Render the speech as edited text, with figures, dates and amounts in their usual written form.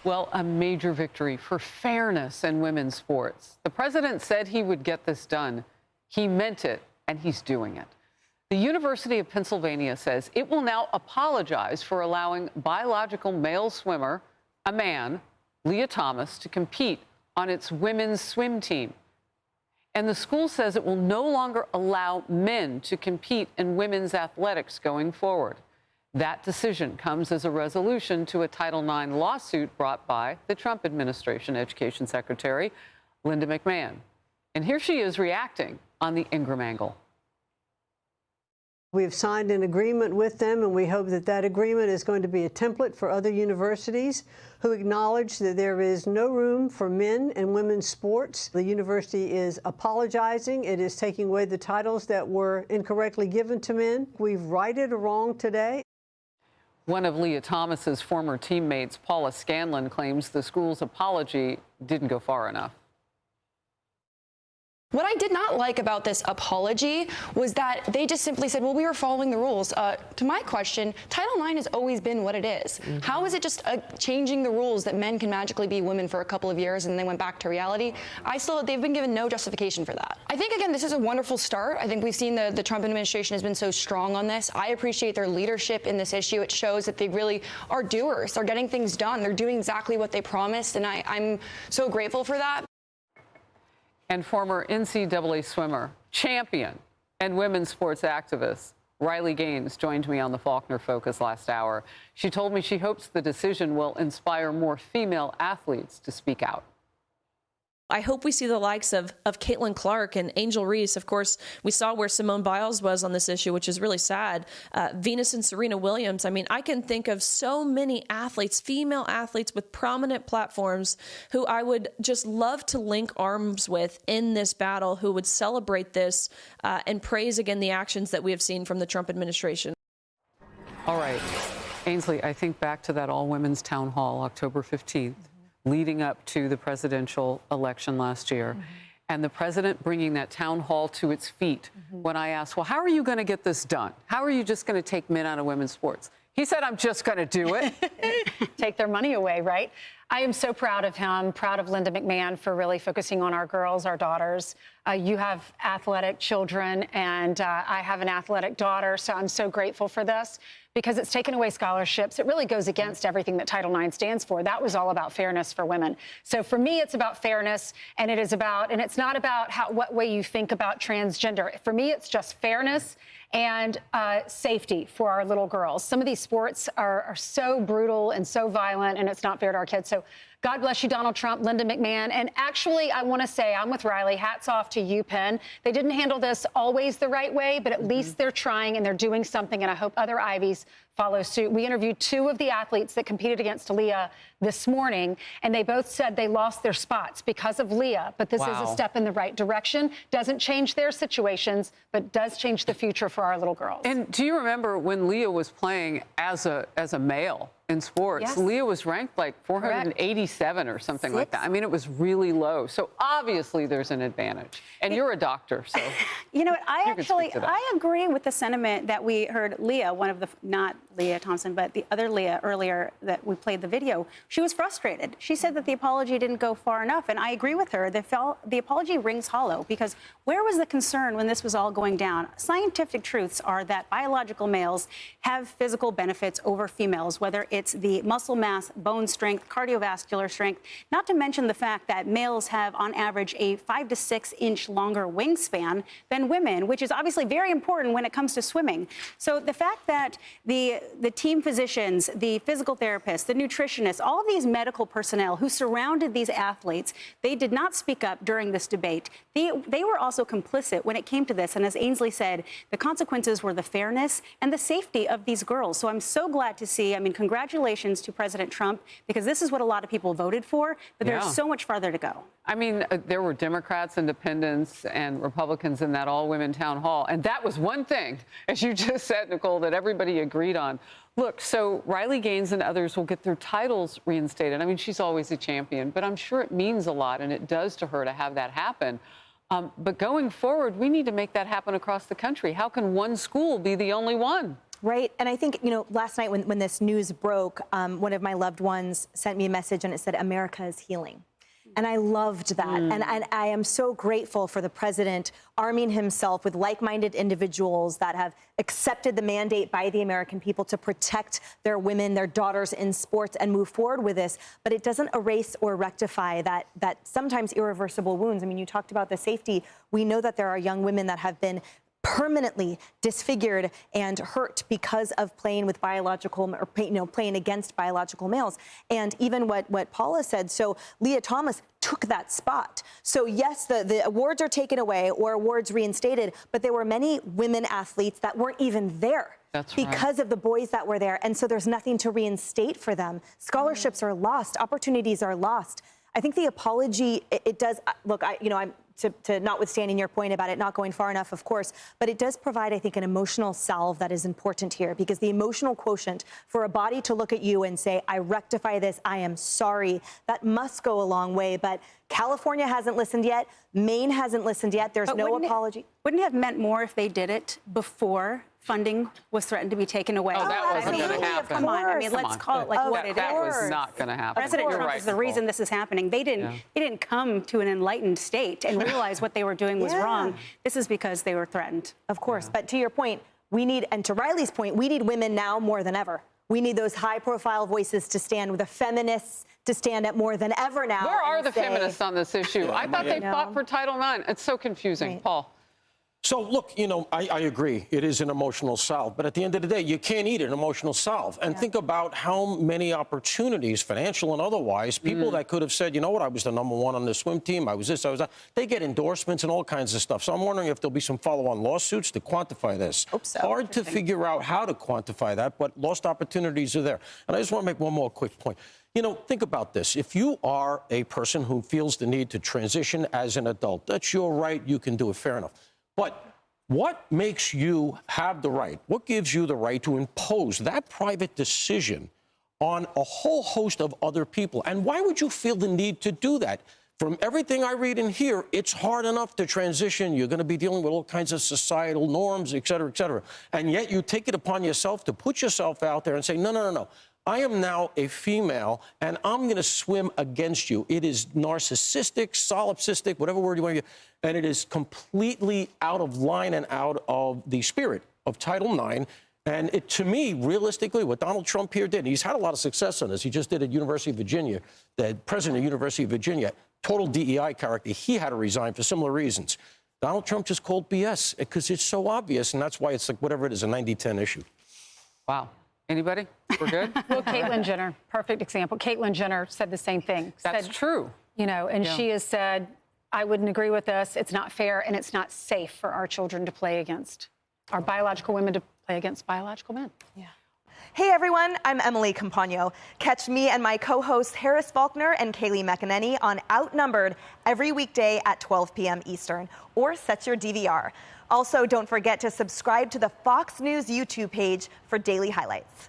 Well, a major victory for fairness in women's sports. The president said he would get this done. He meant it, and he's doing it. The University of Pennsylvania says it will now apologize for allowing biological male swimmer, a man, Leah Thomas, to compete on its women's swim team. And the school says it will no longer allow men to compete in women's athletics going forward. That decision comes as a resolution to a Title IX lawsuit brought by the Trump administration Education Secretary, Linda McMahon. And here she is reacting on the Ingram angle. We've signed an agreement with them, and we hope that that agreement is going to be a template for other universities who acknowledge that there is no room for men and women's sports. The university is apologizing. It is taking away the titles that were incorrectly given to men. We've righted a wrong today. One of Leah Thomas's former teammates, Paula Scanlon, claims the school's apology didn't go far enough. What I did not like about this apology was that they just simply said, well, we were following the rules. To my question, Title IX has always been what it is. Mm-hmm. How is it just changing the rules that men can magically be women for a couple of years and then went back to reality? They've been given no justification for that. I think, again, this is a wonderful start. I think we've seen the Trump administration has been so strong on this. I appreciate their leadership in this issue. It shows that they really are doers. They're getting things done. They're doing exactly what they promised, and I'm so grateful for that. And former NCAA swimmer, champion, and women's sports activist Riley Gaines joined me on the Faulkner Focus last hour. She told me she hopes the decision will inspire more female athletes to speak out. I hope we see the likes of Caitlin Clark and Angel Reese. Of course, we saw where Simone Biles was on this issue, which is really sad. Venus and Serena Williams. I mean, I can think of so many athletes, female athletes with prominent platforms who I would just love to link arms with in this battle, who would celebrate this and praise again the actions that we have seen from the Trump administration. All right. Ainsley, I think back to that all-women's town hall, October 15th. Leading up to the presidential election last year, mm-hmm. and the president bringing that town hall to its feet. Mm-hmm. When I asked, well, how are you going to get this done? How are you just going to take men out of women's sports? He said, I'm just going to do it. Take their money away, right? I am so proud of him, proud of Linda McMahon for really focusing on our girls, our daughters. You have athletic children, and I have an athletic daughter, so I'm so grateful for this because it's taken away scholarships. It really goes against everything that Title IX stands for. That was all about fairness for women. So for me, it's about fairness, and it's not about what way you think about transgender. For me, it's just fairness and safety for our little girls. Some of these sports are so brutal and so violent, and it's not fair to our kids. So God bless you, Donald Trump, Linda McMahon. And actually, I want to say I'm with Riley. Hats off to UPenn. They didn't handle this always the right way, but at least they're trying and they're doing something. And I hope other Ivies follow suit. We interviewed two of the athletes that competed against Leah this morning, and they both said they lost their spots because of Leah. But this is a step in the right direction. Doesn't change their situations, but does change the future for our little girls. And do you remember when Leah was playing as a male in sports? Yes. Leah was ranked like 487 or something like that. I mean, it was really low. So obviously there's an advantage. And you're a doctor, so you know what? I agree with the sentiment that we heard Leah, one of the, not Leah Thompson, but the other Leah earlier that we played the video. She was frustrated. She said that the apology didn't go far enough, and I agree with her. The apology rings hollow because where was the concern when this was all going down? Scientific truths are that biological males have physical benefits over females, whether it's the muscle mass, bone strength, cardiovascular strength, not to mention the fact that males have on average a 5 to 6 inch longer wingspan than women, which is obviously very important when it comes to swimming. So the fact that the team physicians, the physical therapists, the nutritionists, all of these medical personnel who surrounded these athletes, they did not speak up during this debate. They were also complicit when it came to this. And as Ainsley said, the consequences were the fairness and the safety of these girls. So I'm so glad to see, congratulations to President Trump, because this is what a lot of people voted for, but there's so much farther to go. I mean, there were Democrats, independents, and Republicans in that all-women town hall. And that was one thing, as you just said, Nicole, that everybody agreed on. Look, so Riley Gaines and others will get their titles reinstated. I mean, she's always a champion, but I'm sure it means a lot, and it does to her to have that happen. But going forward, we need to make that happen across the country. How can one school be the only one? Right. And I think, last night when this news broke, one of my loved ones sent me a message and it said, America is healing. And I loved that. And I am so grateful for the president arming himself with like-minded individuals that have accepted the mandate by the American people to protect their women, their daughters in sports and move forward with this. But it doesn't erase or rectify that sometimes irreversible wounds. I mean, you talked about the safety. We know that there are young women that have been permanently disfigured and hurt because of playing with biological, or playing against biological males. And even what Paula said, so Leah Thomas took that spot. So yes, the awards are taken away or awards reinstated, but there were many women athletes that weren't even there. That's right. Because of the boys that were there. And so there's nothing to reinstate for them. Scholarships are lost, opportunities are lost. I think the apology, it does, look, I'm to notwithstanding your point about it not going far enough, of course, but it does provide, I think, an emotional salve that is important here, because the emotional quotient for a body to look at you and say, I rectify this, I am sorry, that must go a long way. But California hasn't listened yet. Maine hasn't listened yet. There's no apology. Wouldn't it have meant more if they did it before funding was threatened to be taken away? Oh, that wasn't going to happen. Come on. I mean, let's call it like what it is. That was not going to happen. President Trump is the reason this is happening. They didn't come to an enlightened state and realize what they were doing was wrong. This is because they were threatened. Of course. But to your point, we need, and to Riley's point, we need women now more than ever. We need those high-profile voices to stand with the feminists to stand up more than ever now. Where are the feminists on this issue? I thought they fought for Title IX. It's so confusing. Right. Paul. So, look, I agree. It is an emotional salve. But at the end of the day, you can't eat an emotional salve. And think about how many opportunities, financial and otherwise, people that could have said, you know what, I was the #1 on the swim team. I was this, I was that. They get endorsements and all kinds of stuff. So I'm wondering if there'll be some follow-on lawsuits to quantify this. Hope so. Hard to figure out how to quantify that, but lost opportunities are there. And I just want to make one more quick point. Think about this. If you are a person who feels the need to transition as an adult, that's your right. You can do it. Fair enough. But what makes you have the right? What gives you the right to impose that private decision on a whole host of other people? And why would you feel the need to do that? From everything I read and hear, it's hard enough to transition. You're going to be dealing with all kinds of societal norms, et cetera, et cetera. And yet you take it upon yourself to put yourself out there and say, no. I am now a female, and I'm going to swim against you. It is narcissistic, solipsistic, whatever word you want to use, and it is completely out of line and out of the spirit of Title IX. And it, to me, realistically, what Donald Trump here did, and he's had a lot of success on this. He just did at University of Virginia, the president of University of Virginia, total DEI character. He had to resign for similar reasons. Donald Trump just called BS because it's so obvious, and that's why it's like whatever it is, a 90-10 issue. Wow. Anybody? We're good? Well, Caitlyn Jenner, perfect example. Caitlyn Jenner said the same thing. That's true. And she has said, I wouldn't agree with this. It's not fair, and it's not safe for our children to play against, our biological women to play against biological men. Yeah. Hey, everyone. I'm Emily Campagno. Catch me and my co-hosts Harris Faulkner and Kaylee McEnany on Outnumbered every weekday at 12 p.m. Eastern, or set your DVR. Also, don't forget to subscribe to the Fox News YouTube page for daily highlights.